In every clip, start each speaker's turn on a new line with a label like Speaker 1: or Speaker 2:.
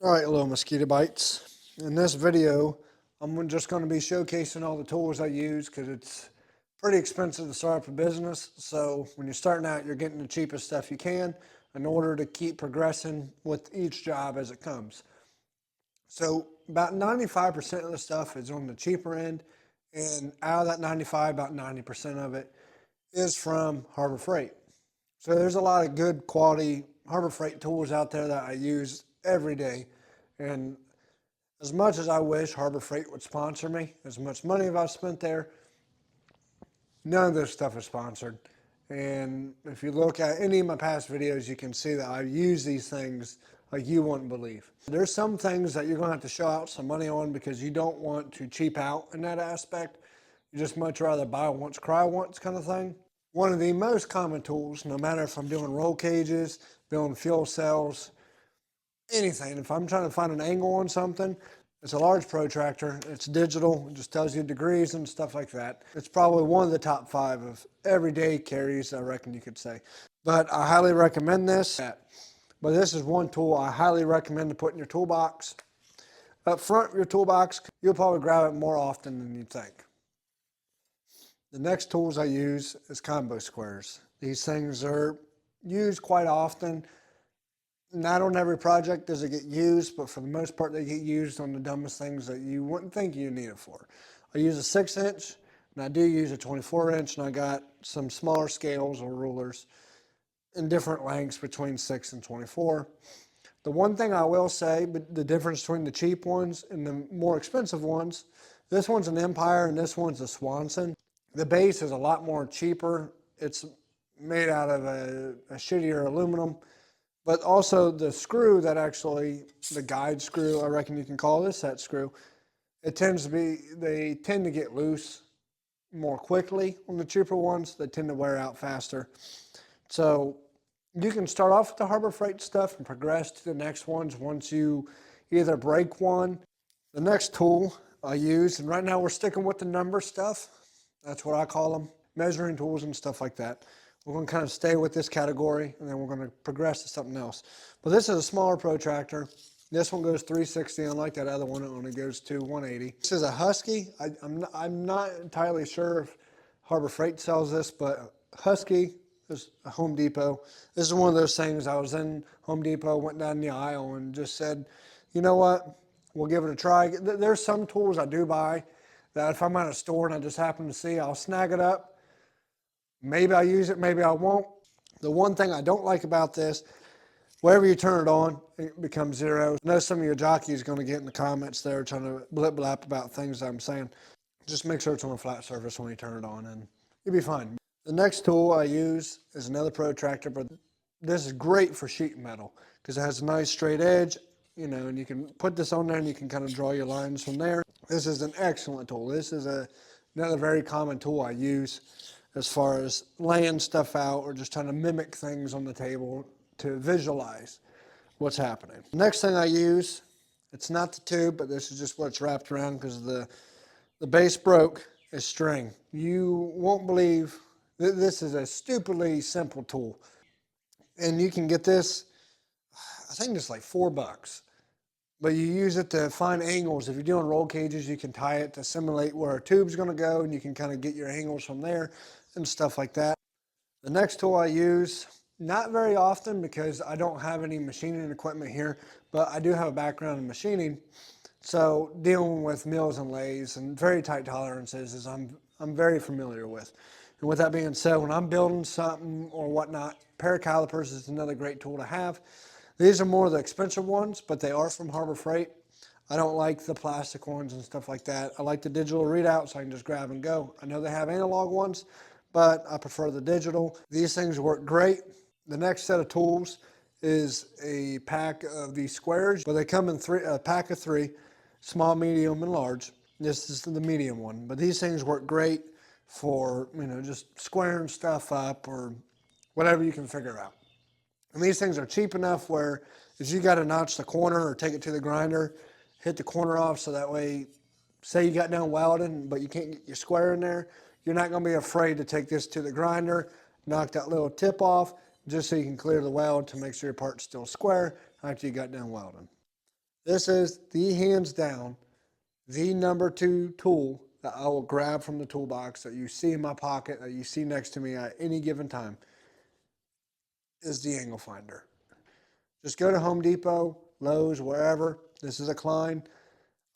Speaker 1: All right, little mosquito bites. In this video, I'm just going to be showcasing all the tools I use because it's pretty expensive to start up a business. So when you're starting out, you're getting the cheapest stuff you can in order to keep progressing with each job as it comes. So about 95% of the stuff is on the cheaper end, and out of that 95, about 90% of it is from Harbor Freight. So there's a lot of good quality Harbor Freight tools out there that I use every day. And as much as I wish Harbor Freight would sponsor me, as much money as I've spent there, none of this stuff is sponsored. And if you look at any of my past videos, you can see that I use these things like you wouldn't believe. There's some things that you're gonna have to show out some money on because you don't want to cheap out in that aspect. You just much rather buy once, cry once kind of thing. One of the most common tools, no matter if I'm doing roll cages, building fuel cells, anything, if I'm trying to find an angle on something, it's a large protractor. It's digital. It just tells you degrees and stuff like that. It's probably one of the top 5 of everyday carries, I reckon you could say. But I highly recommend this. But this is one tool I highly recommend to put in your toolbox. Up front of your toolbox, you'll probably grab it more often than you think. The next tools I use is combo squares. These things are used quite often. Not on every project does it get used, but for the most part, they get used on the dumbest things that you wouldn't think you need it for. I use a 6-inch, and I do use a 24-inch, and I got some smaller scales or rulers in different lengths between 6 and 24. The one thing I will say, but the difference between the cheap ones and the more expensive ones, this one's an Empire and this one's a Swanson. The base is a lot more cheaper. It's made out of a shittier aluminum. But also the screw that actually, the guide screw, I reckon you can call this that screw, they tend to get loose more quickly on the cheaper ones. They tend to wear out faster. So you can start off with the Harbor Freight stuff and progress to the next ones once you either break one. The next tool I use, and right now we're sticking with the number stuff. That's what I call them, measuring tools and stuff like that. We're going to kind of stay with this category, and then we're going to progress to something else. But this is a smaller protractor. This one goes 360, unlike that other one, it only goes to 180. This is a Husky. I'm not entirely sure if Harbor Freight sells this, but Husky is a Home Depot. This is one of those things. I was in Home Depot, went down the aisle, and just said, you know what? We'll give it a try. There's some tools I do buy that if I'm at a store and I just happen to see, I'll snag it up. Maybe I use it, maybe I won't. The one thing I don't like about this, wherever you turn it on, it becomes zero. I know some of your jockeys are going to get in the comments there trying to blip blap about things I'm saying. Just make sure it's on a flat surface when you turn it on and you'll be fine. The next tool I use is another protractor, but this is great for sheet metal because it has a nice straight edge, and you can put this on there and you can kind of draw your lines from there. This is an excellent tool. This is another very common tool I use as far as laying stuff out or just trying to mimic things on the table to visualize what's happening. The next thing I use, it's not the tube, but this is just what's wrapped around because the base broke, is string. You won't believe, this is a stupidly simple tool. And you can get this, I think it's like $4. But you use it to find angles. If you're doing roll cages, you can tie it to simulate where a tube's gonna go and you can kind of get your angles from there and stuff like that. The next tool I use, not very often because I don't have any machining equipment here, but I do have a background in machining. So dealing with mills and lathes and very tight tolerances is I'm very familiar with. And with that being said, when I'm building something or whatnot, pair of calipers is another great tool to have. These are more of the expensive ones, but they are from Harbor Freight. I don't like the plastic ones and stuff like that. I like the digital readout so I can just grab and go. I know they have analog ones, but I prefer the digital. These things work great. The next set of tools is a pack of these squares, but they come in a pack of 3, small, medium, and large. This is the medium one, but these things work great for, just squaring stuff up or whatever you can figure out. And these things are cheap enough where if you got to notch the corner or take it to the grinder, hit the corner off so that way, say you got done welding, but you can't get your square in there, you're not going to be afraid to take this to the grinder, knock that little tip off, just so you can clear the weld to make sure your part's still square after you got done welding. This is the hands down, the number 2 tool that I will grab from the toolbox that you see in my pocket, that you see next to me at any given time, is the angle finder. Just go to Home Depot, Lowe's, wherever. This is a Klein.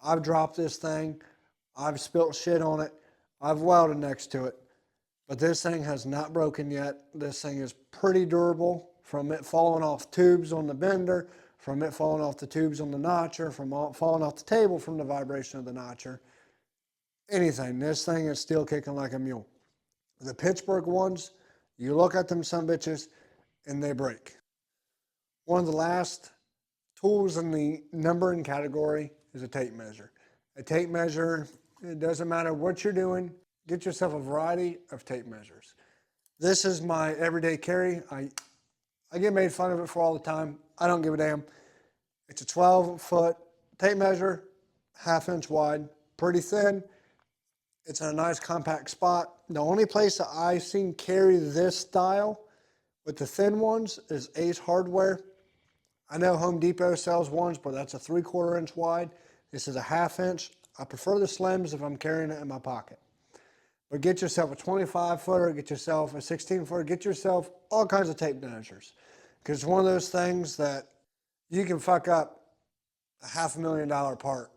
Speaker 1: I've dropped this thing. I've spilt shit on it. I've welded next to it. But this thing has not broken yet. This thing is pretty durable from it falling off tubes on the bender, from it falling off the tubes on the notcher, from falling off the table from the vibration of the notcher. Anything. This thing is still kicking like a mule. The Pittsburgh ones, you look at them some bitches and they break. One of the last tools in the numbering category is a tape measure. A tape measure, it doesn't matter what you're doing, get yourself a variety of tape measures. This is my everyday carry. I get made fun of it for all the time. I don't give a damn. It's a 12-foot tape measure, 1/2 inch wide, pretty thin. It's in a nice compact spot. The only place that I've seen carry this style with the thin ones is Ace Hardware. I know Home Depot sells ones, but that's a 3/4 inch wide. This is a 1/2 inch. I prefer the slims if I'm carrying it in my pocket. But get yourself a 25-footer, get yourself a 16-footer, get yourself all kinds of tape measures. Because it's one of those things that you can fuck up a $500,000 part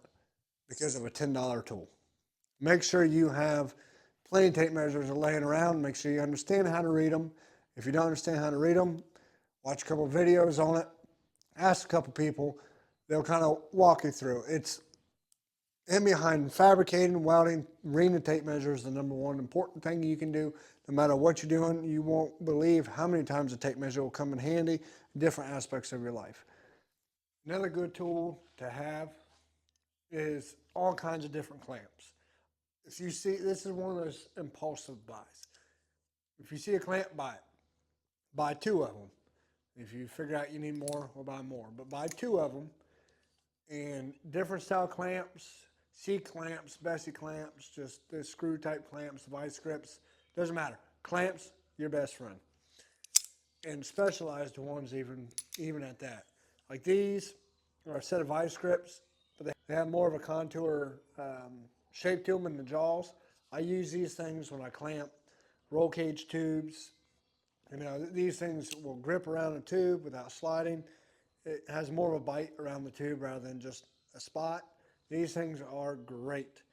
Speaker 1: because of a $10 tool. Make sure you have plenty of tape measures laying around. Make sure you understand how to read them. If you don't understand how to read them, watch a couple videos on it. Ask a couple people. They'll kind of walk you through. It's in behind fabricating, welding, reading the tape measure is the number one important thing you can do. No matter what you're doing, you won't believe how many times a tape measure will come in handy in different aspects of your life. Another good tool to have is all kinds of different clamps. If you see, this is one of those impulsive buys. If you see a clamp, buy it. Buy 2 of them. If you figure out you need more, we'll buy more. But buy 2 of them. And different style clamps, C-clamps, Bessie clamps, just the screw type clamps, vice grips, doesn't matter. Clamps, your best friend. And specialized ones even at that. Like these are a set of vice grips, but they have more of a contour shape to them in the jaws. I use these things when I clamp roll cage tubes. You know, these things will grip around a tube without sliding. It has more of a bite around the tube rather than just a spot. These things are great.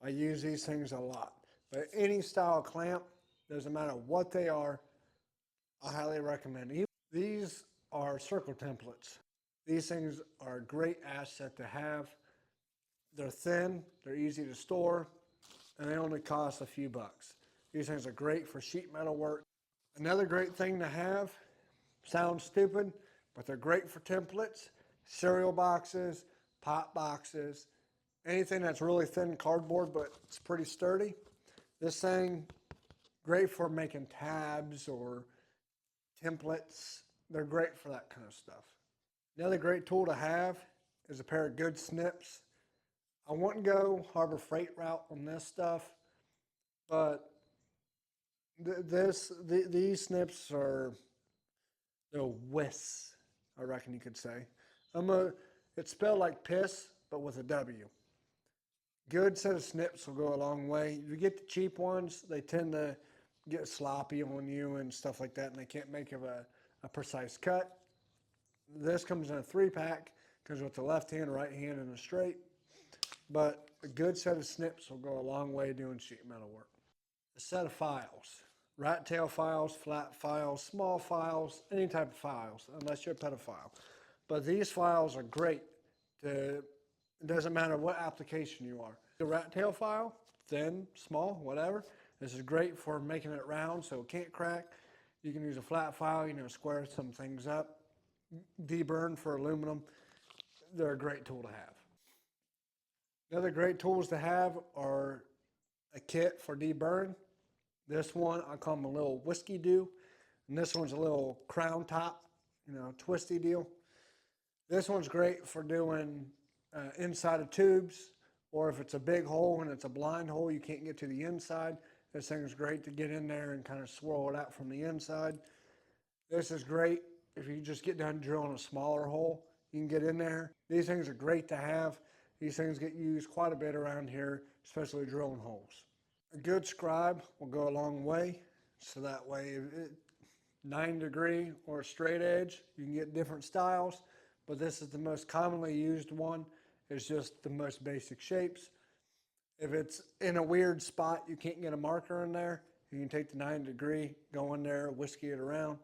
Speaker 1: I use these things a lot. But any style clamp, doesn't matter what they are, I highly recommend. These are circle templates. These things are a great asset to have. They're thin, they're easy to store, and they only cost a few bucks. These things are great for sheet metal work. Another great thing to have, sounds stupid, but they're great for templates, cereal boxes, pop boxes, anything that's really thin cardboard, but it's pretty sturdy. This thing, great for making tabs or templates. They're great for that kind of stuff. Another great tool to have is a pair of good snips. I wouldn't go Harbor Freight route on this stuff, but these snips are, they're whiz, I reckon you could say. It's spelled like piss, but with a W. Good set of snips will go a long way. You get the cheap ones, they tend to get sloppy on you and stuff like that, and they can't make a precise cut. This comes in a 3-pack, comes with the left hand, right hand, and a straight. But a good set of snips will go a long way doing sheet metal work. A set of files. Rat tail files, flat files, small files, any type of files, unless you're a pedophile. But these files are great. It doesn't matter what application you are. The rat tail file, thin, small, whatever. This is great for making it round so it can't crack. You can use a flat file, square some things up. Deburring for aluminum. They're a great tool to have. Other great tools to have are a kit for deburring. This one, I call them a little whiskey do. And this one's a little crown top, twisty deal. This one's great for doing inside of tubes, or if it's a big hole and it's a blind hole, you can't get to the inside. This thing is great to get in there and kind of swirl it out from the inside. This is great if you just get done drilling a smaller hole. you can get in there. These things are great to have. These things get used quite a bit around here, especially drilling holes. A good scribe will go a long way. So that way, 9-degree or a straight edge, you can get different styles, but this is the most commonly used one. It's just the most basic shapes. If it's in a weird spot, you can't get a marker in there, you can take the 9-degree, go in there, whiskey it around.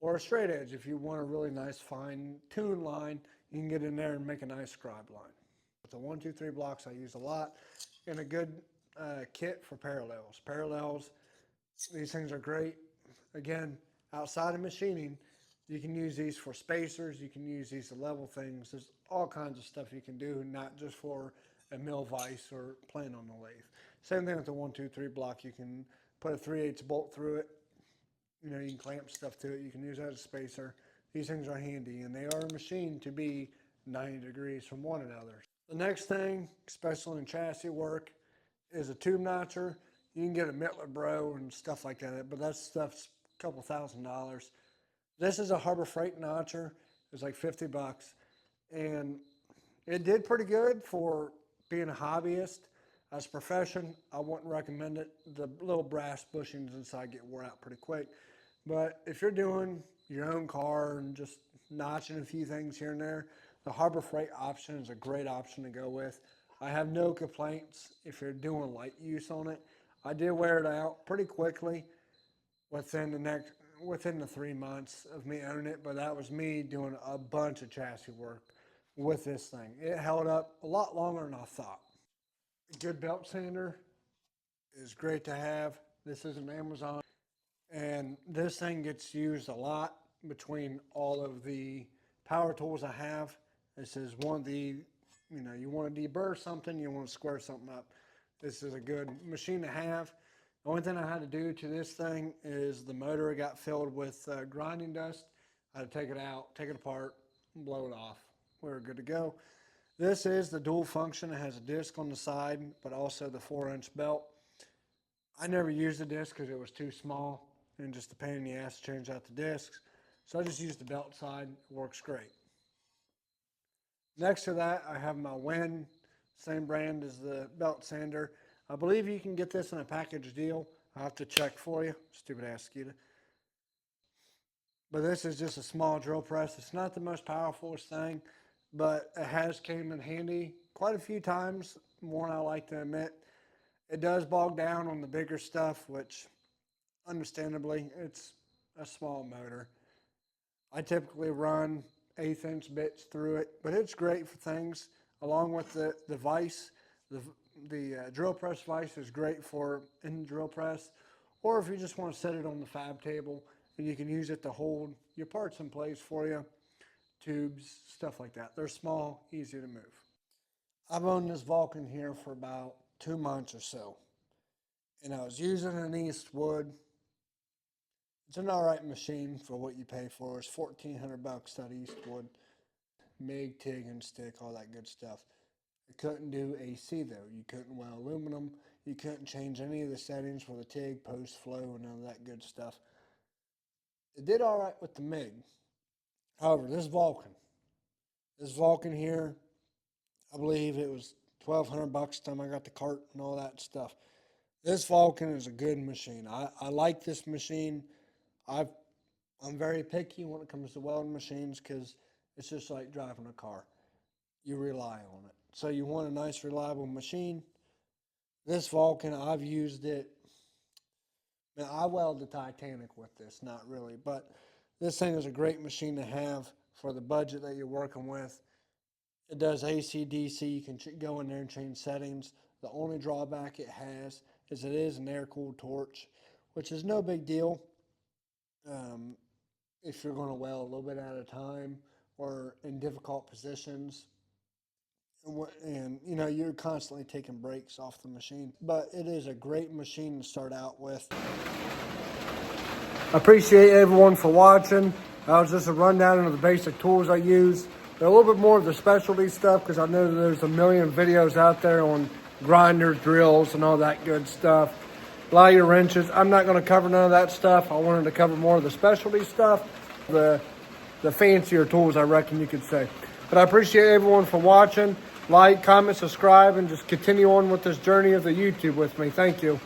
Speaker 1: Or a straight edge, if you want a really nice fine tune line, you can get in there and make a nice scribe line. With the 1, 2, 3 blocks I use a lot, and a good kit for parallels. Parallels, these things are great. Again, outside of machining, you can use these for spacers, you can use these to level things. There's all kinds of stuff you can do, not just for a mill vise or plane on the lathe. Same thing with the 1, 2, 3 block. You can put a 3/8 bolt through it. You know, you can clamp stuff to it. You can use that as a spacer. These things are handy, and they are machined to be 90 degrees from one another. The next thing, especially in chassis work, is a tube notcher. You can get a Mittler Bro and stuff like that, but that stuff's a couple $1,000s. This is a Harbor Freight notcher. It's like 50 bucks, and it did pretty good for being a hobbyist. As a profession, I wouldn't recommend it. The little brass bushings inside get wore out pretty quick. But if you're doing your own car and just notching a few things here and there, the Harbor Freight option is a great option to go with. I have no complaints if you're doing light use on it. I did wear it out pretty quickly within the 3 months of me owning it, but that was me doing a bunch of chassis work with this thing. It held up a lot longer than I thought. A good belt sander is great to have. This is an Amazon, and this thing gets used a lot between all of the power tools I have. This is one of the, you want to deburr something, you want to square something up. This is a good machine to have. The only thing I had to do to this thing is the motor got filled with grinding dust. I had to take it out, take it apart, and blow it off. We were good to go. This is the dual function. It has a disc on the side, but also the 4-inch belt. I never used the disc because it was too small and just a pain in the ass to change out the discs. So I just used the belt side. It works great. Next to that, I have my Win, same brand as the belt sander. I believe you can get this in a package deal. I'll have to check for you. Stupid ass Skeeta. But this is just a small drill press. It's not the most powerful thing, but it has came in handy quite a few times, more than I like to admit. It does bog down on the bigger stuff, which understandably, it's a small motor. I typically run 1/8-inch bits through it, but it's great for things along with the vise. The drill press vise is great for in the drill press, or if you just want to set it on the fab table and you can use it to hold your parts in place for you, tubes, stuff like that. They're small, easy to move. I've owned this Vulcan here for about 2 months or so, and I was using an Eastwood. It's an alright machine for what you pay for. It's $1,400 that Eastwood. MIG, TIG, and stick, all that good stuff. You couldn't do AC though. You couldn't weld aluminum. You couldn't change any of the settings for the TIG, post flow, and none of that good stuff. It did alright with the MIG. However, this Vulcan here, I believe it was $1,200 the time I got the cart and all that stuff. This Vulcan is a good machine. I like this machine. I'm very picky when it comes to welding machines because it's just like driving a car. You rely on it. So you want a nice, reliable machine. This Vulcan, I've used it. Now, I weld the Titanic with this, not really, but this thing is a great machine to have for the budget that you're working with. It does AC, DC. You can go in there and change settings. The only drawback it has is it is an air-cooled torch, which is no big deal if you're going to weld a little bit at a time or in difficult positions. And you're constantly taking breaks off the machine. But it is a great machine to start out with. I appreciate everyone for watching. That was just a rundown of the basic tools I use. They're a little bit more of the specialty stuff because I know that there's a million videos out there on grinders, drills, and all that good stuff. A lot of your wrenches. I'm not going to cover none of that stuff. I wanted to cover more of the specialty stuff, the fancier tools, I reckon you could say. But I appreciate everyone for watching. Like, comment, subscribe, and just continue on with this journey of the YouTube with me. Thank you.